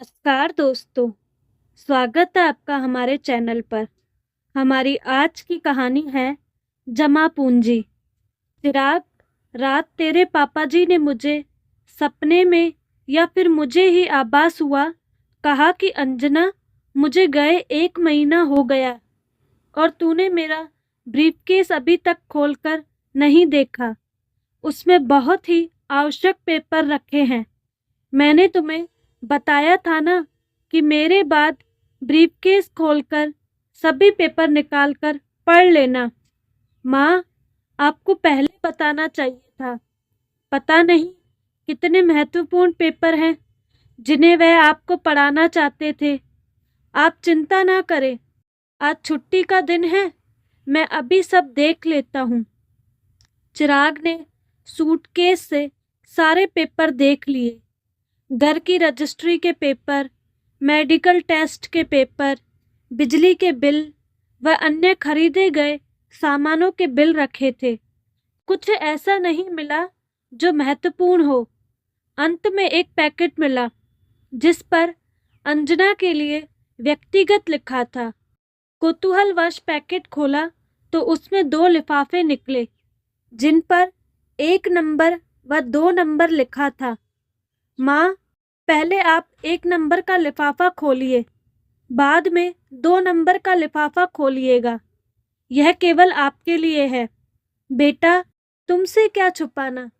नमस्कार दोस्तों, स्वागत है आपका हमारे चैनल पर। हमारी आज की कहानी है जमा पूंजी। चिराग, रात तेरे पापा जी ने मुझे सपने में या फिर मुझे ही आभास हुआ, कहा कि अंजना, मुझे गए 1 महीना हो गया और तूने मेरा ब्रीफकेस अभी तक खोलकर नहीं देखा। उसमें बहुत ही आवश्यक पेपर रखे हैं। मैंने तुम्हें बताया था ना कि मेरे बाद ब्रीफकेस खोलकर सभी पेपर निकालकर पढ़ लेना। माँ, आपको पहले बताना चाहिए था। पता नहीं कितने महत्वपूर्ण पेपर हैं जिन्हें वह आपको पढ़ाना चाहते थे। आप चिंता ना करें, आज छुट्टी का दिन है, मैं अभी सब देख लेता हूँ। चिराग ने सूटकेस से सारे पेपर देख लिए। घर की रजिस्ट्री के पेपर, मेडिकल टेस्ट के पेपर, बिजली के बिल व अन्य खरीदे गए सामानों के बिल रखे थे। कुछ ऐसा नहीं मिला जो महत्वपूर्ण हो। अंत में एक पैकेट मिला जिस पर अंजना के लिए व्यक्तिगत लिखा था। कौतूहलवश पैकेट खोला तो उसमें 2 लिफाफे निकले जिन पर 1 नंबर व 2 नंबर लिखा था। माँ, पहले आप 1 नंबर का लिफाफा खोलिए, बाद में 2 नंबर का लिफाफा खोलिएगा। यह केवल आपके लिए है। बेटा, तुमसे क्या छुपाना,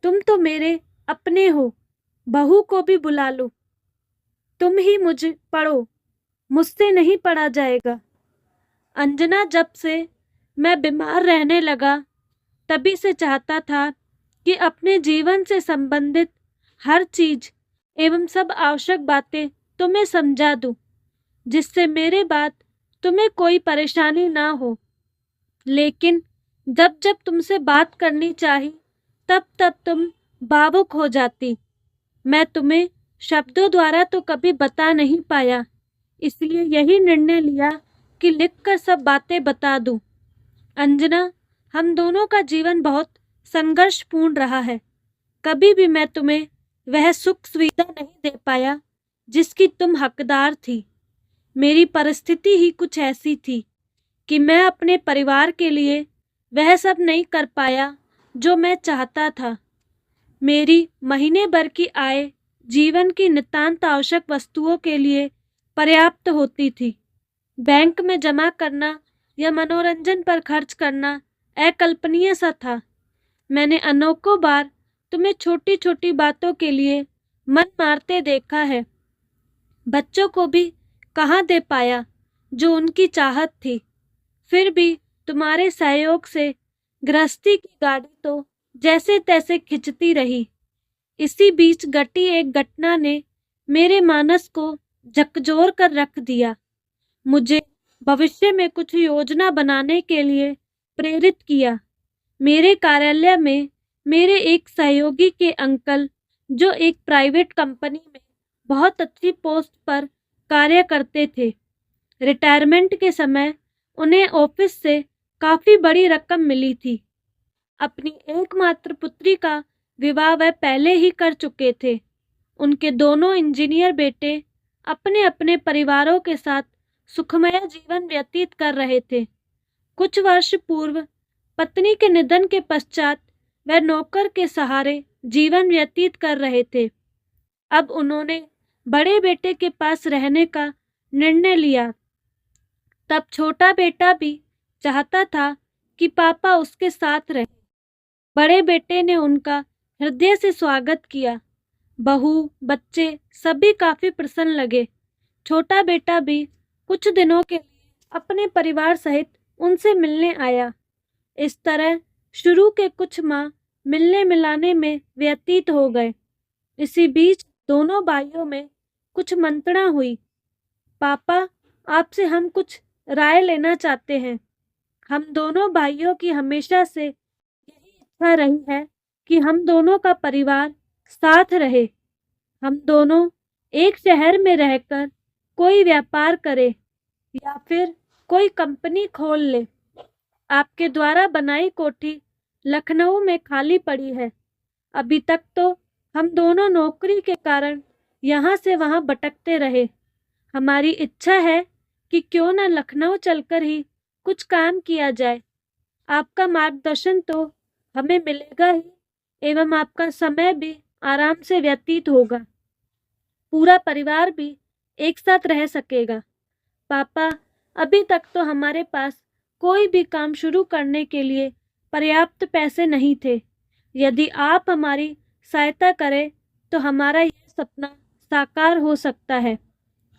तुम तो मेरे अपने हो। बहू को भी बुला लो, तुम ही मुझे पढ़ो, मुझसे नहीं पढ़ा जाएगा। अंजना जब से मैं बीमार रहने लगा तभी से चाहता था कि अपने जीवन से संबंधित हर चीज एवं सब आवश्यक बातें तुम्हें समझा दूं, जिससे मेरे बाद तुम्हें कोई परेशानी ना हो। लेकिन जब जब तुमसे बात करनी चाही, तब तब तुम भावुक हो जाती। मैं तुम्हें शब्दों द्वारा तो कभी बता नहीं पाया, इसलिए यही निर्णय लिया कि लिखकर सब बातें बता दूं। अंजना, हम दोनों का जीवन बहुत संघर्षपूर्ण रहा है। कभी भी मैं तुम्हें वह सुख सुविधा नहीं दे पाया जिसकी तुम हकदार थी। मेरी परिस्थिति ही कुछ ऐसी थी कि मैं अपने परिवार के लिए वह सब नहीं कर पाया जो मैं चाहता था। मेरी महीने भर की आय जीवन की नितांत आवश्यक वस्तुओं के लिए पर्याप्त होती थी। बैंक में जमा करना या मनोरंजन पर खर्च करना अकल्पनीय सा था। मैंने अनेकों बार तुम्हें छोटी छोटी बातों के लिए मन मारते देखा है। बच्चों को भी कहाँ दे पाया जो उनकी चाहत थी। फिर भी तुम्हारे सहयोग से गृहस्थी की गाड़ी तो जैसे तैसे खिंचती रही। इसी बीच घटी एक घटना ने मेरे मानस को झकझोर कर रख दिया। मुझे भविष्य में कुछ योजना बनाने के लिए प्रेरित किया। मेरे कार्यालय में मेरे एक सहयोगी के अंकल, जो एक प्राइवेट कंपनी में बहुत अच्छी पोस्ट पर कार्य करते थे, रिटायरमेंट के समय उन्हें ऑफिस से काफी बड़ी रकम मिली थी। अपनी एकमात्र पुत्री का विवाह वह पहले ही कर चुके थे। उनके दोनों इंजीनियर बेटे अपने अपने परिवारों के साथ सुखमय जीवन व्यतीत कर रहे थे। कुछ वर्ष पूर्व पत्नी के निधन के पश्चात वह नौकर के सहारे जीवन व्यतीत कर रहे थे। अब उन्होंने बड़े बेटे के पास रहने का निर्णय लिया। तब छोटा बेटा भी चाहता था कि पापा उसके साथ रहे। बड़े बेटे ने उनका हृदय से स्वागत किया। बहू, बच्चे सभी काफी प्रसन्न लगे। छोटा बेटा भी कुछ दिनों के लिए अपने परिवार सहित उनसे मिलने आया। इस तरह शुरू के कुछ माह मिलने मिलाने में व्यतीत हो गए। इसी बीच दोनों भाइयों में कुछ मंत्रणा हुई। पापा, आपसे हम कुछ राय लेना चाहते हैं। हम दोनों भाइयों की हमेशा से यही इच्छा रही है कि हम दोनों का परिवार साथ रहे। हम दोनों एक शहर में रहकर कोई व्यापार करें या फिर कोई कंपनी खोल ले। आपके द्वारा बनाई कोठी लखनऊ में खाली पड़ी है। अभी तक तो हम दोनों नौकरी के कारण यहाँ से वहाँ भटकते रहे। हमारी इच्छा है कि क्यों न लखनऊ चलकर ही कुछ काम किया जाए। आपका मार्गदर्शन तो हमें मिलेगा ही, एवं आपका समय भी आराम से व्यतीत होगा। पूरा परिवार भी एक साथ रह सकेगा। पापा, अभी तक तो हमारे पास कोई भी काम शुरू करने के लिए पर्याप्त पैसे नहीं थे। यदि आप हमारी सहायता करें तो हमारा यह सपना साकार हो सकता है।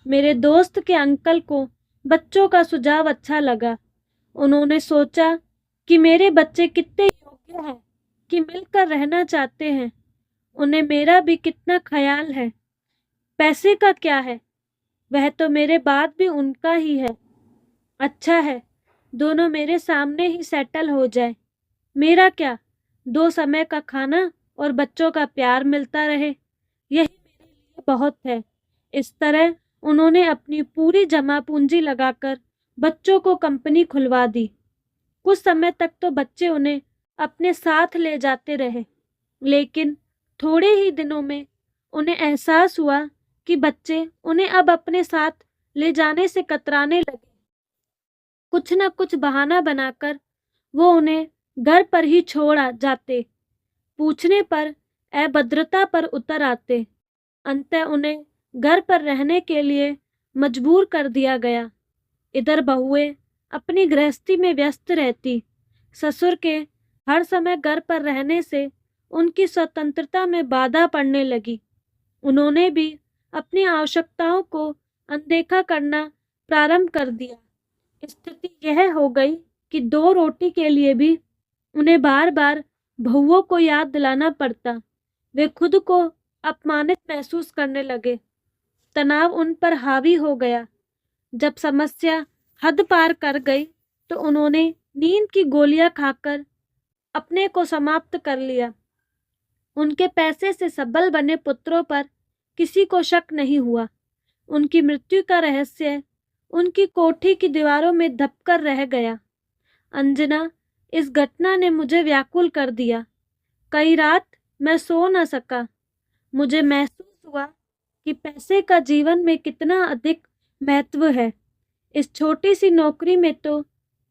मेरे दोस्त के अंकल को बच्चों का सुझाव अच्छा लगा। उन्होंने सोचा कि मेरे बच्चे कितने योग्य हैं कि मिलकर रहना चाहते हैं। उन्हें मेरा भी कितना ख्याल है। पैसे का क्या है, वह तो मेरे बाद भी उनका ही है। अच्छा है, दोनों मेरे सामने ही सेटल हो जाए। मेरा क्या, 2 समय का खाना और बच्चों का प्यार मिलता रहे, यही मेरे लिए बहुत है। इस तरह उन्होंने अपनी पूरी जमा पूंजी लगाकर बच्चों को कंपनी खुलवा दी। कुछ समय तक तो बच्चे उन्हें अपने साथ ले जाते रहे, लेकिन थोड़े ही दिनों में उन्हें एहसास हुआ कि बच्चे उन्हें अब अपने साथ ले जाने से कतराने लगे। कुछ न कुछ बहाना बनाकर वो उन्हें घर पर ही छोड़ जाते। पूछने पर अभद्रता पर उतर आते। अंततः उन्हें घर पर रहने के लिए मजबूर कर दिया गया। इधर बहुएं अपनी गृहस्थी में व्यस्त रहती। ससुर के हर समय घर पर रहने से उनकी स्वतंत्रता में बाधा पड़ने लगी। उन्होंने भी अपनी आवश्यकताओं को अनदेखा करना प्रारंभ कर दिया। स्थिति यह हो गई कि 2 रोटी के लिए भी उन्हें बार बार बहुओं को याद दिलाना पड़ता। वे खुद को अपमानित महसूस करने लगे। तनाव उन पर हावी हो गया। जब समस्या हद पार कर गई तो उन्होंने नींद की गोलियां खाकर अपने को समाप्त कर लिया। उनके पैसे से सबल बने पुत्रों पर किसी को शक नहीं हुआ। उनकी मृत्यु का रहस्य उनकी कोठी की दीवारों में दबकर रह गया। अंजना, इस घटना ने मुझे व्याकुल कर दिया। कई रात मैं सो न सका। मुझे महसूस हुआ कि पैसे का जीवन में कितना अधिक महत्व है। इस छोटी सी नौकरी में तो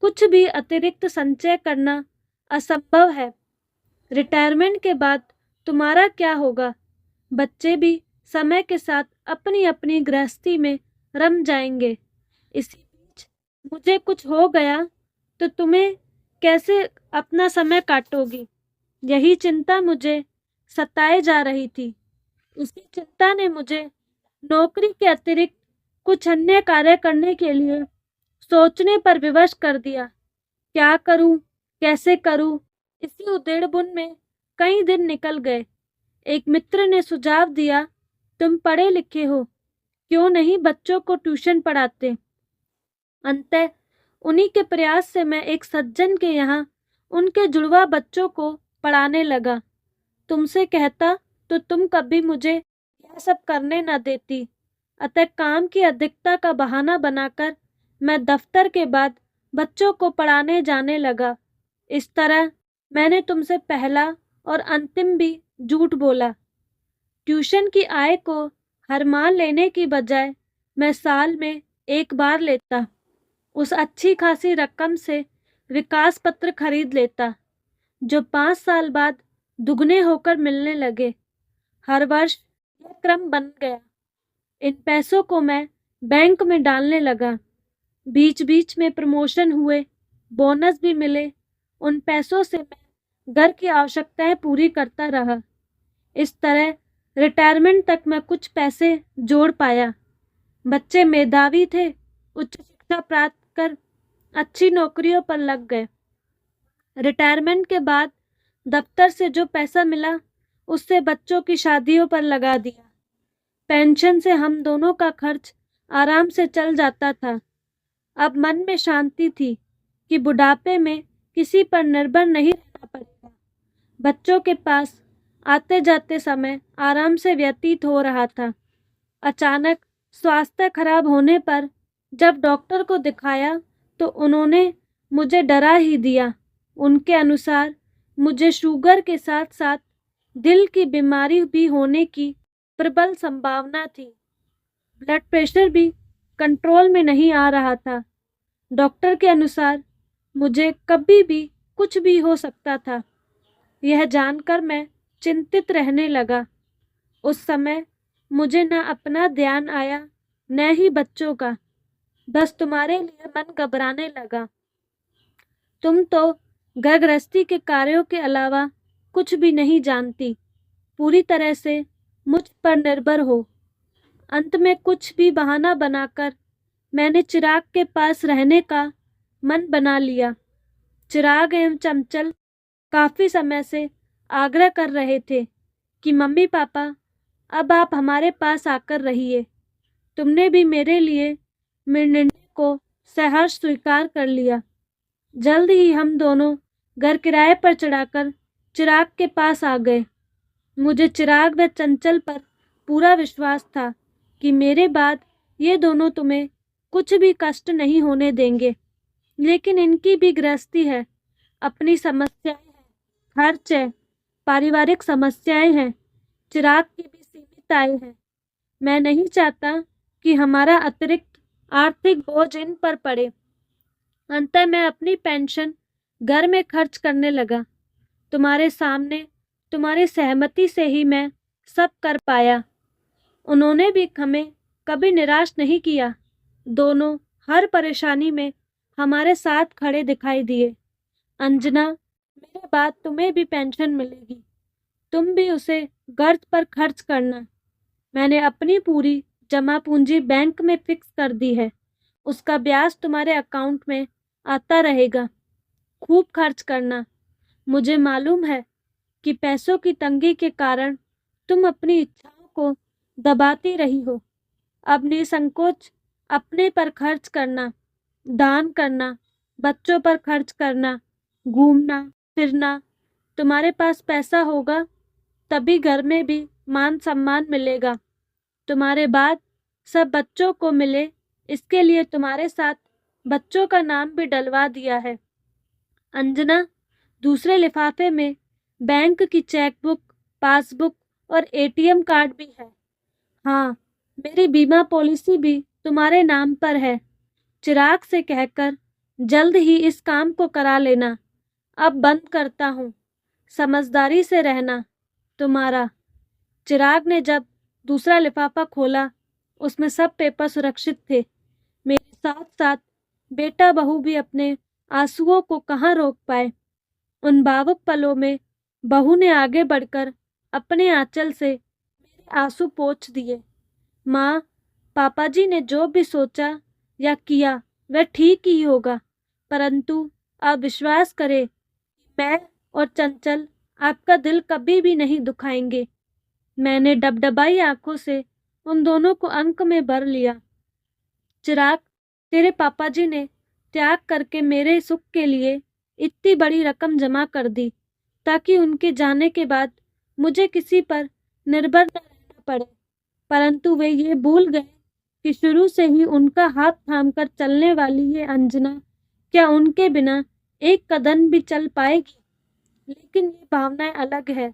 कुछ भी अतिरिक्त संचय करना असंभव है। रिटायरमेंट के बाद तुम्हारा क्या होगा? बच्चे भी समय के साथ अपनी अपनी गृहस्थी में रम जाएंगे। इसी बीच मुझे कुछ हो गया तो तुम्हें कैसे अपना समय काटोगी? यही चिंता मुझे सताए जा रही थी। इसी चिंता ने मुझे नौकरी के अतिरिक्त कुछ अन्य कार्य करने के लिए सोचने पर विवश कर दिया। क्या करूं, कैसे करूं, इसी उधेड़बुन में कई दिन निकल गए। एक मित्र ने सुझाव दिया, तुम पढ़े लिखे हो, क्यों नहीं बच्चों को ट्यूशन पढ़ाते। अंततः उन्हीं के प्रयास से मैं एक सज्जन के यहाँ उनके जुड़वा बच्चों को पढ़ाने लगा। तुमसे कहता तो तुम कभी मुझे यह सब करने न देती। अतः काम की अधिकता का बहाना बनाकर मैं दफ्तर के बाद बच्चों को पढ़ाने जाने लगा। इस तरह मैंने तुमसे पहला और अंतिम भी झूठ बोला। ट्यूशन की आय को हर माह लेने की बजाय मैं साल में एक बार लेता। उस अच्छी खासी रकम से विकास पत्र खरीद लेता, जो 5 साल बाद दुगने होकर मिलने लगे। हर वर्ष यह क्रम बन गया। इन पैसों को मैं बैंक में डालने लगा। बीच बीच में प्रमोशन हुए, बोनस भी मिले। उन पैसों से मैं घर की आवश्यकताएं पूरी करता रहा। इस तरह रिटायरमेंट तक मैं कुछ पैसे जोड़ पाया। बच्चे मेधावी थे, उच्च शिक्षा प्राप्त कर अच्छी नौकरियों पर लग गए। रिटायरमेंट के बाद दफ्तर से जो पैसा मिला उससे बच्चों की शादियों पर लगा दिया। पेंशन से हम दोनों का खर्च आराम से चल जाता था। अब मन में शांति थी कि बुढ़ापे में किसी पर निर्भर नहीं रहना पड़ेगा। बच्चों के पास आते जाते समय आराम से व्यतीत हो रहा था। अचानक स्वास्थ्य खराब होने पर जब डॉक्टर को दिखाया तो उन्होंने मुझे डरा ही दिया। उनके अनुसार मुझे शुगर के साथ साथ दिल की बीमारी भी होने की प्रबल संभावना थी। ब्लड प्रेशर भी कंट्रोल में नहीं आ रहा था। डॉक्टर के अनुसार मुझे कभी भी कुछ भी हो सकता था। यह जानकर मैं चिंतित रहने लगा। उस समय मुझे न अपना ध्यान आया न ही बच्चों का। बस तुम्हारे लिए मन घबराने लगा। तुम तो घर गृहस्थी के कार्यों के अलावा कुछ भी नहीं जानती, पूरी तरह से मुझ पर निर्भर हो। अंत में कुछ भी बहाना बनाकर मैंने चिराग के पास रहने का मन बना लिया। चिराग एवं चंचल काफी समय से आग्रह कर रहे थे कि मम्मी पापा अब आप हमारे पास आकर रहिए। तुमने भी मेरे लिए मेरे निर्णय को सहर्ष स्वीकार कर लिया। जल्द ही हम दोनों घर किराए पर चढ़ाकर चिराग के पास आ गए। मुझे चिराग व चंचल पर पूरा विश्वास था कि मेरे बाद ये दोनों तुम्हें कुछ भी कष्ट नहीं होने देंगे। लेकिन इनकी भी गृहस्थी है, अपनी समस्याएं हैं, खर्च है, पारिवारिक समस्याएं हैं, चिराग की भी सीमित आय है। मैं नहीं चाहता कि हमारा अतिरिक्त आर्थिक बोझ इन पर पड़े। अंततः मैं अपनी पेंशन घर में खर्च करने लगा। तुम्हारे सामने तुम्हारी सहमति से ही मैं सब कर पाया। उन्होंने भी हमें कभी निराश नहीं किया। दोनों हर परेशानी में हमारे साथ खड़े दिखाई दिए। अंजना, मेरे बाद तुम्हें भी पेंशन मिलेगी। तुम भी उसे गर्ज पर खर्च करना। मैंने अपनी पूरी जमा पूंजी बैंक में फिक्स कर दी है। उसका ब्याज तुम्हारे अकाउंट में आता रहेगा। खूब खर्च करना। मुझे मालूम है कि पैसों की तंगी के कारण तुम अपनी इच्छाओं को दबाती रही हो। अब निसंकोच अपने पर खर्च करना, दान करना, बच्चों पर खर्च करना, घूमना फिरना। तुम्हारे पास पैसा होगा तभी घर में भी मान सम्मान मिलेगा। तुम्हारे बाद सब बच्चों को मिले, इसके लिए तुम्हारे साथ बच्चों का नाम भी डलवा दिया है। अंजना, दूसरे लिफाफे में बैंक की चेकबुक, पासबुक और एटीएम कार्ड भी है। हाँ, मेरी बीमा पॉलिसी भी तुम्हारे नाम पर है। चिराग से कहकर जल्द ही इस काम को करा लेना। अब बंद करता हूँ। समझदारी से रहना। तुम्हारा। चिराग ने जब दूसरा लिफाफा खोला, उसमें सब पेपर सुरक्षित थे। मेरे साथ साथ बेटा बहू भी अपने आंसुओं को कहाँ रोक पाए। उन भावुक पलों में बहू ने आगे बढ़कर अपने आंचल से मेरे आंसू पोंछ दिए। माँ, पापा जी ने जो भी सोचा या किया वह ठीक ही होगा, परंतु आप विश्वास करें, मैं और चंचल आपका दिल कभी भी नहीं दुखाएंगे। मैंने डबडबाई आंखों से उन दोनों को अंक में भर लिया। चिराग, तेरे पापा जी ने त्याग करके मेरे सुख के लिए इतनी बड़ी रकम जमा कर दी ताकि उनके जाने के बाद मुझे किसी पर निर्भर न रहना पड़े, परंतु वे ये भूल गए कि शुरू से ही उनका हाथ थामकर चलने वाली ये अंजना क्या उनके बिना एक कदम भी चल पाएगी। लेकिन ये भावनाएं अलग है।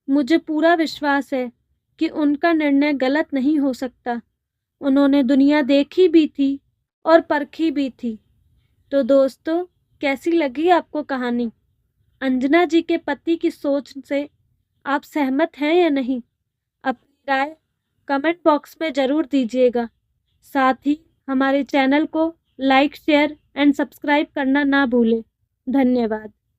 मुझे पूरा विश्वास है कि उनका निर्णय गलत नहीं हो सकता। उन्होंने दुनिया देखी भी थी और परखी भी थी। तो दोस्तों, कैसी लगी आपको कहानी? अंजना जी के पति की सोच से आप सहमत हैं या नहीं? अपनी राय कमेंट बॉक्स में ज़रूर दीजिएगा। साथ ही हमारे चैनल को लाइक, शेयर एंड सब्सक्राइब करना ना भूलें। धन्यवाद।